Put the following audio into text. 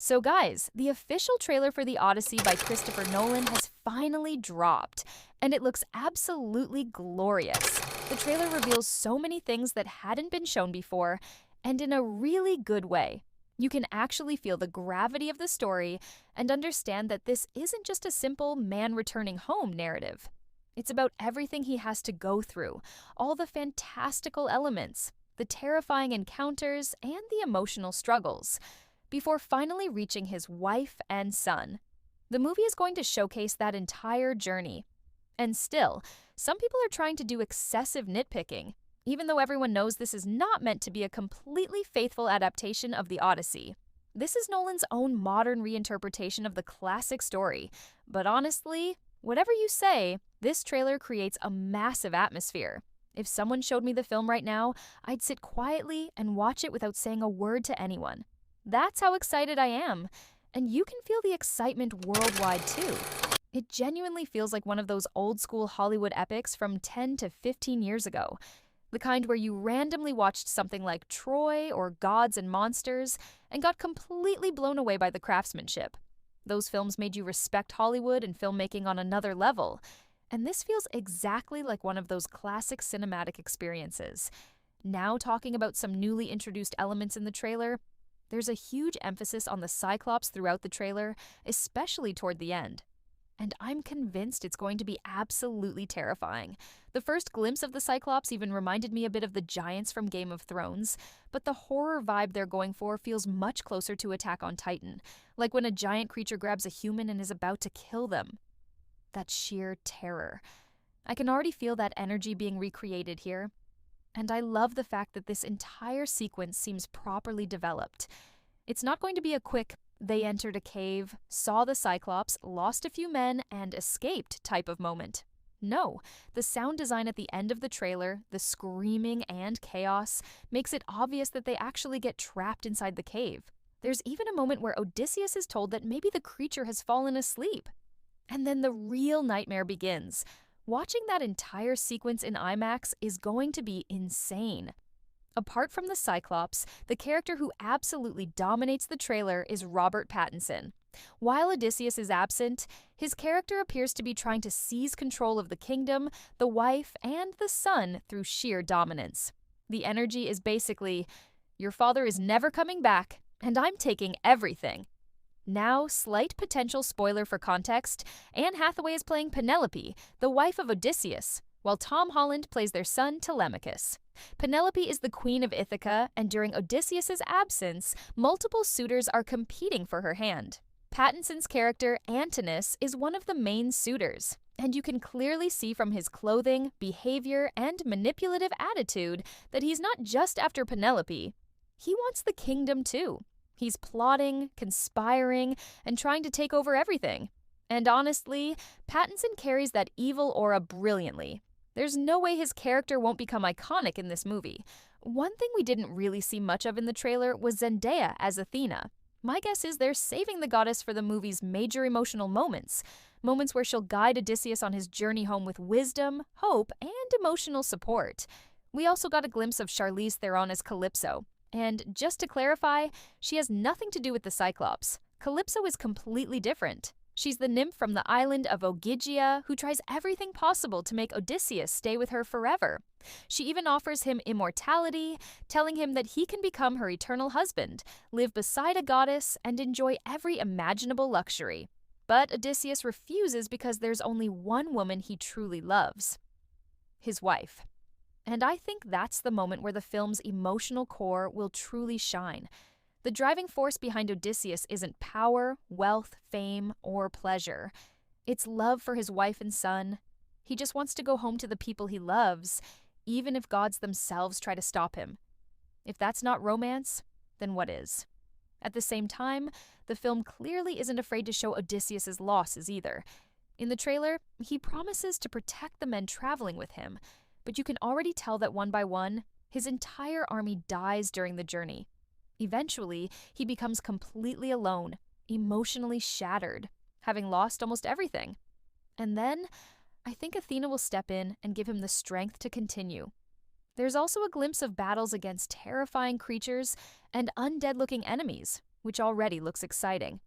So guys, the official trailer for The Odyssey by Christopher Nolan has finally dropped, and it looks absolutely glorious. The trailer reveals so many things that hadn't been shown before, and in a really good way. You can actually feel the gravity of the story and understand that this isn't just a simple man returning home narrative. It's about everything he has to go through, all the fantastical elements, the terrifying encounters, and the emotional struggles before finally reaching his wife and son. The movie is going to showcase that entire journey. And still, some people are trying to do excessive nitpicking, even though everyone knows this is not meant to be a completely faithful adaptation of the Odyssey. This is Nolan's own modern reinterpretation of the classic story, but honestly, whatever you say, this trailer creates a massive atmosphere. If someone showed me the film right now, I'd sit quietly and watch it without saying a word to anyone. That's how excited I am, and you can feel the excitement worldwide too. It genuinely feels like one of those old-school Hollywood epics from 10 to 15 years ago, the kind where you randomly watched something like Troy or Gods and Monsters and got completely blown away by the craftsmanship. Those films made you respect Hollywood and filmmaking on another level, and this feels exactly like one of those classic cinematic experiences. Now talking about some newly introduced elements in the trailer, there's a huge emphasis on the Cyclops throughout the trailer, especially toward the end. And I'm convinced it's going to be absolutely terrifying. The first glimpse of the Cyclops even reminded me a bit of the giants from Game of Thrones, but the horror vibe they're going for feels much closer to Attack on Titan, like when a giant creature grabs a human and is about to kill them. That sheer terror. I can already feel that energy being recreated here. And I love the fact that this entire sequence seems properly developed. It's not going to be a quick, they entered a cave, saw the Cyclops, lost a few men, and escaped type of moment. No, the sound design at the end of the trailer, the screaming and chaos, makes it obvious that they actually get trapped inside the cave. There's even a moment where Odysseus is told that maybe the creature has fallen asleep. And then the real nightmare begins. Watching that entire sequence in IMAX is going to be insane. Apart from the Cyclops, the character who absolutely dominates the trailer is Robert Pattinson. While Odysseus is absent, his character appears to be trying to seize control of the kingdom, the wife, and the son through sheer dominance. The energy is basically, your father is never coming back, and I'm taking everything. Now, slight potential spoiler for context, Anne Hathaway is playing Penelope, the wife of Odysseus, while Tom Holland plays their son Telemachus. Penelope is the queen of Ithaca, and during Odysseus's absence, multiple suitors are competing for her hand. Pattinson's character, Antinous, is one of the main suitors, and you can clearly see from his clothing, behavior, and manipulative attitude that he's not just after Penelope. He wants the kingdom too. He's plotting, conspiring, and trying to take over everything. And honestly, Pattinson carries that evil aura brilliantly. There's no way his character won't become iconic in this movie. One thing we didn't really see much of in the trailer was Zendaya as Athena. My guess is they're saving the goddess for the movie's major emotional moments where she'll guide Odysseus on his journey home with wisdom, hope, and emotional support. We also got a glimpse of Charlize Theron as Calypso. And just to clarify, she has nothing to do with the Cyclops. Calypso is completely different. She's the nymph from the island of Ogygia who tries everything possible to make Odysseus stay with her forever. She even offers him immortality, telling him that he can become her eternal husband, live beside a goddess, and enjoy every imaginable luxury. But Odysseus refuses because there's only one woman he truly loves: his wife. And I think that's the moment where the film's emotional core will truly shine. The driving force behind Odysseus isn't power, wealth, fame, or pleasure. It's love for his wife and son. He just wants to go home to the people he loves, even if gods themselves try to stop him. If that's not romance, then what is? At the same time, the film clearly isn't afraid to show Odysseus's losses either. In the trailer, he promises to protect the men traveling with him, but you can already tell that one by one, his entire army dies during the journey. Eventually, he becomes completely alone, emotionally shattered, having lost almost everything. And then, I think Athena will step in and give him the strength to continue. There's also a glimpse of battles against terrifying creatures and undead-looking enemies, which already looks exciting.